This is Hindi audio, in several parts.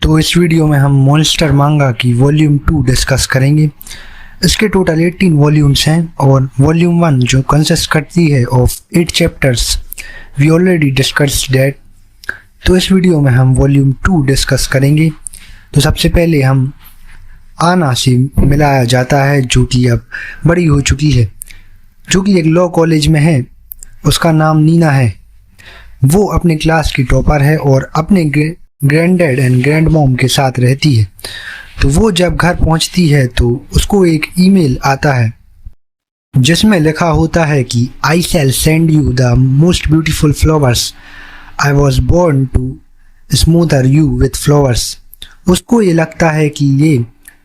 तो इस वीडियो में हम मॉन्स्टर मांगा की वॉल्यूम 2 डिस्कस करेंगे। इसके टोटल 18 वॉल्यूम्स हैं और वॉल्यूम 1 जो कंसिस्ट करती है of 8 chapters, we already discussed that. तो इस वीडियो में हम वॉल्यूम 2 डिस्कस करेंगे। तो सबसे पहले हम आना से मिलाया जाता है जो कि अब बड़ी हो चुकी है, जो कि एक लॉ कॉलेज में है। उसका नाम नीना है। वो अपने क्लास की टॉपर है और अपने grand dad and grand mom के साथ रहती है। तो वो जब घर पहुंचती है तो उसको एक ईमेल आता है जिसमें लिखा होता है कि I shall send you the most beautiful flowers, I was born to smother you with flowers. उसको ये लगता है कि ये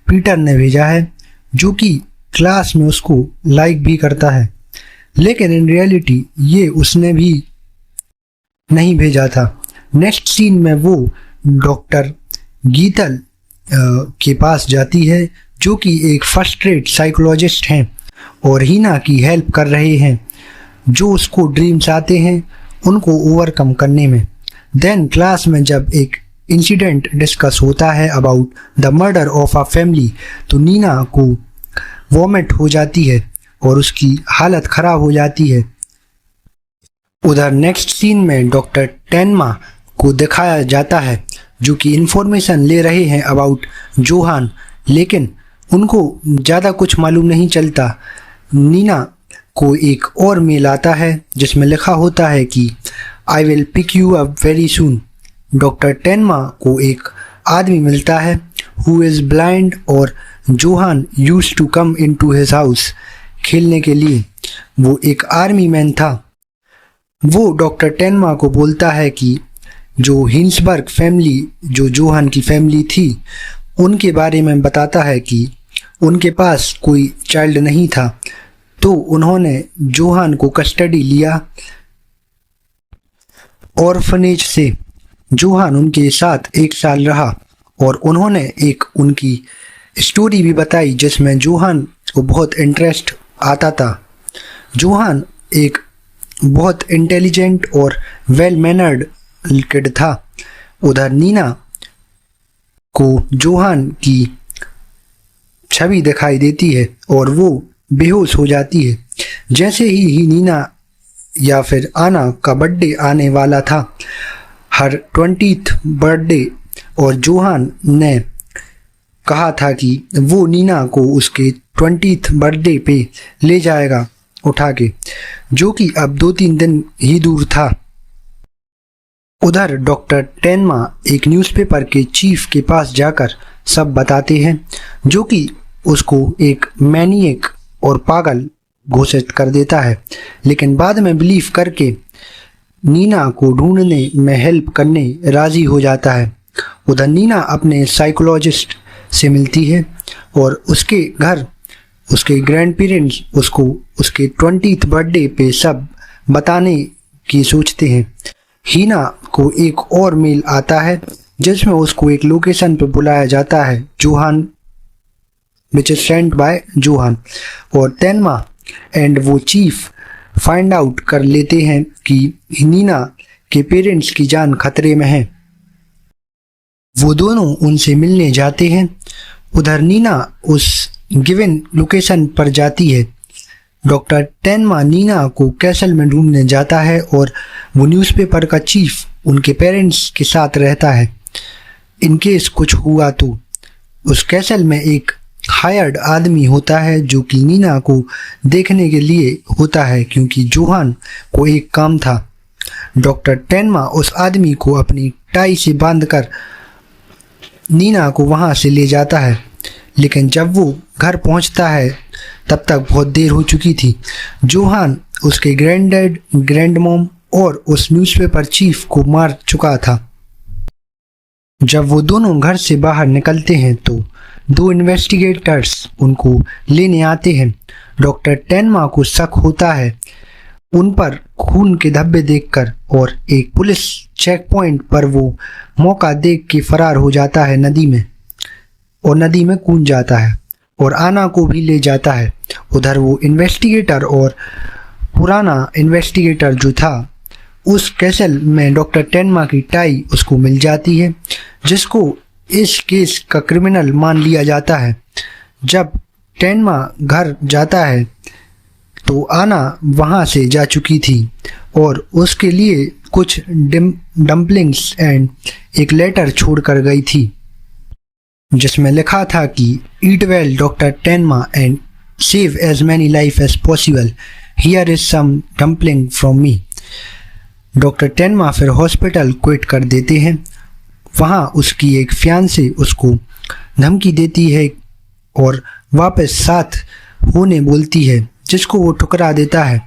पीटर ने भेजा है, जो कि क्लास में उसको लाइक भी करता है, लेकिन इन रियलिटी ये उसने भी नहीं भेजा था। नेक्स्ट सीन में वो डॉक्टर गीतल के पास जाती है, जो कि एक फर्स्ट रेट साइकोलॉजिस्ट हैं और हीना की हेल्प कर रहे हैं, जो उसको ड्रीम्स आते हैं उनको ओवरकम करने में। देन क्लास में जब एक इंसिडेंट डिस्कस होता है about the murder of a family, तो नीना को वॉमिट हो जाती है और उसकी हालत ख़राब हो जाती है। उधर नेक्स्ट सीन में डॉक्टर टेनमा को दिखाया जाता है, जो कि इन्फॉर्मेशन ले रहे हैं अबाउट जोहान, लेकिन उनको ज़्यादा कुछ मालूम नहीं चलता। नीना को एक और मेल आता है जिसमें लिखा होता है कि I will pick you up very soon. Doctor Tenma को एक आदमी मिलता है हु इज़ ब्लाइंड और Johan used to come into his house खेलने के लिए। वो एक आर्मी मैन था। वो डॉक्टर टेनमा को बोलता है कि जो हिंसबर्ग फैमिली, जो जोहान की फैमिली थी, उनके बारे में बताता है कि उनके पास कोई चाइल्ड नहीं था, तो उन्होंने जोहान को कस्टडी लिया ऑर्फनेज से। जोहान उनके साथ 1 साल रहा और उन्होंने एक उनकी स्टोरी भी बताई जिसमें जोहान को बहुत इंटरेस्ट आता था। जोहान एक बहुत इंटेलिजेंट और वेल मैनर्ड किड था। उधर नीना को जोहान की छवि दिखाई देती है और वो बेहोश हो जाती है। जैसे ही नीना या फिर आना का बर्थडे आने वाला था, हर 20th बर्थडे, और जोहान ने कहा था कि वो नीना को उसके 20th बर्थडे पे ले जाएगा उठा के, जो कि अब 2-3 दिन ही दूर था। उधर डॉक्टर टेनमा एक न्यूज़पेपर के चीफ के पास जाकर सब बताते हैं, जो कि उसको एक मैनिएक और पागल घोषित कर देता है, लेकिन बाद में बिलीव करके नीना को ढूंढने में हेल्प करने राजी हो जाता है। उधर नीना अपने साइकोलॉजिस्ट से मिलती है और उसके घर उसके ग्रैंड पेरेंट्स उसको उसके 20th बर्थडे पे सब बताने की सोचते हैं। हीना को एक और मेल आता है जिसमें उसको एक लोकेशन पे बुलाया जाता है, Johan, which is sent by Johan, और तेनमा एंड वो चीफ फाइंड आउट कर लेते हैं कि नीना के पेरेंट्स की जान खतरे में है। वो दोनों उनसे मिलने जाते हैं। उधर नीना उस गिवन लोकेशन पर जाती है। डॉक्टर टेनमा नीना को कैसल में ढूंढने जाता है और वो न्यूज़पेपर का चीफ उनके पेरेंट्स के साथ रहता है इन केस कुछ हुआ तो। उस कैसल में एक हायर्ड आदमी होता है जो कि नीना को देखने के लिए होता है, क्योंकि जोहान को एक काम था। डॉक्टर टेनमा उस आदमी को अपनी टाई से बांधकर नीना को वहाँ से ले जाता है, लेकिन जब वो घर पहुँचता है तब तक बहुत देर हो चुकी थी। जोहान उसके ग्रैंड डैड, ग्रैंड मॉम और उस न्यूज़पेपर चीफ को मार चुका था। जब वो दोनों घर से बाहर निकलते हैं तो 2 इन्वेस्टिगेटर्स उनको लेने आते हैं। डॉक्टर टेनमा को शक होता है उन पर खून के धब्बे देखकर, और एक पुलिस चेक पॉइंट पर वो मौका देख के फरार हो जाता है नदी में, और नदी में कूद जाता है और आना को भी ले जाता है। उधर वो इन्वेस्टिगेटर और पुराना इन्वेस्टिगेटर जो था, उस कैसल में डॉक्टर टेनमा की टाई उसको मिल जाती है, जिसको इस केस का क्रिमिनल मान लिया जाता है। जब टेनमा घर जाता है तो आना वहाँ से जा चुकी थी और उसके लिए कुछ डम्पलिंग्स एंड एक लेटर छोड़ कर गई थी जिसमें लिखा था कि eat well doctor Tenma and save as many life as possible, here is some dumpling from me. Doctor Tenma फिर हॉस्पिटल क्विट कर देते हैं। वहाँ उसकी एक फियांसे उसको धमकी देती है और वापस साथ होने बोलती है, जिसको वो ठुकरा देता है,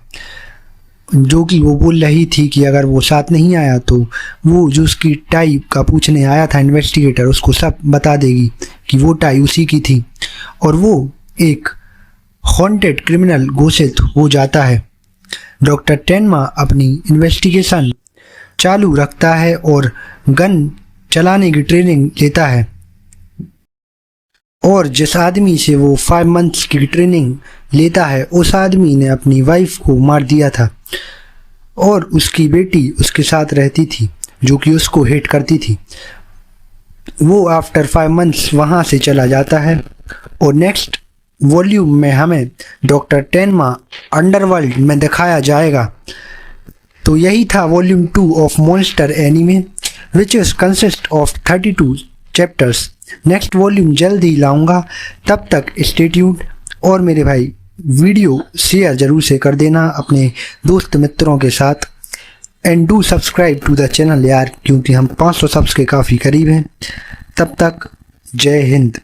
जो कि वो बोल रही थी कि अगर वो साथ नहीं आया तो वो जो उसकी टाई का पूछने आया था इन्वेस्टिगेटर, उसको सब बता देगी कि वो टाई उसी की थी और वो एक हॉन्टेड क्रिमिनल घोषित हो जाता है। डॉक्टर टेनमा अपनी इन्वेस्टिगेशन चालू रखता है और गन चलाने की ट्रेनिंग लेता है और जिस आदमी से वो 5 मंथ्स की ट्रेनिंग लेता है उस आदमी ने अपनी वाइफ को मार दिया था और उसकी बेटी उसके साथ रहती थी जो कि उसको हेट करती थी। वो आफ्टर 5 मंथ्स वहाँ से चला जाता है और नेक्स्ट वॉल्यूम में हमें डॉक्टर टेनमा अंडरवर्ल्ड में दिखाया जाएगा। तो यही था volume 2 of monster anime which is consist of 32 chapters. Next volume जल्द ही लाऊंगा, तब तक स्टे ट्यून्ड और मेरे भाई वीडियो शेयर जरूर से कर देना अपने दोस्त मित्रों के साथ and do subscribe to the channel यार, क्योंकि हम 500 सब्स के काफ़ी करीब हैं। तब तक जय हिंद।